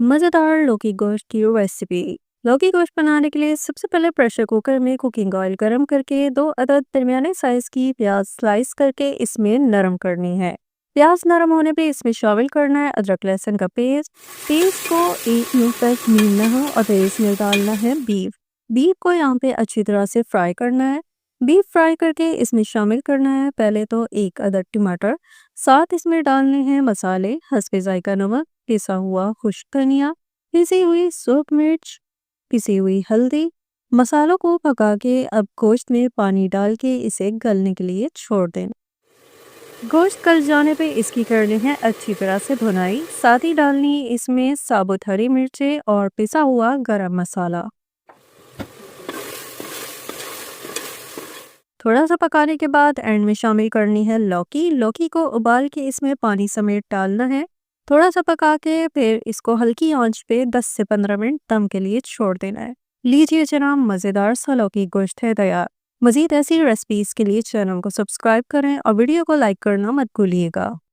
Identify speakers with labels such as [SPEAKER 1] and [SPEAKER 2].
[SPEAKER 1] मज़ेदार लौकी गोश्त की रेसिपी। लौकी गोश्त बनाने के लिए सबसे पहले प्रेशर कुकर में कुकिंग ऑयल गर्म करके 2 अदद दरमियाने साइज की प्याज स्लाइस करके इसमें नरम करनी है। प्याज नरम होने पे इसमें शामिल करना है अदरक लहसुन का पेस्ट। पेस्ट को 1 मिनट तक भूनना है और फिर इसमें डालना है बीफ। बीफ को यहाँ पे अच्छी तरह से फ्राई करना है। बीफ फ्राई करके इसमें शामिल करना है पहले तो 1 अदद टमाटर। साथ इसमें डालने हैं मसाले हस्बे जायका नमक, पिसा हुआ खुश्क धनिया, पिसी हुई सूरख मिर्च, पिसी हुई हल्दी। मसालों को पका के अब गोश्त में पानी डाल के इसे गलने के लिए छोड़ दें। गोश्त गल जाने पे इसकी करनी है अच्छी तरह से भुनाई। साथ ही डालनी इसमें साबुत हरी मिर्चें और पिसा हुआ गरम मसाला। थोड़ा सा पकाने के बाद एंड में शामिल करनी है लौकी। लौकी को उबाल के इसमें पानी समेत डालना है। थोड़ा सा पका के फिर इसको हल्की आंच पे 10 से 15 मिनट दम के लिए छोड़ देना है। लीजिए जनाब, मज़ेदार सा लौकी गोश्त है तैयार। मज़ीद ऐसी रेसिपीज़ के लिए चैनल को सब्सक्राइब करें और वीडियो को लाइक करना मत भूलिएगा।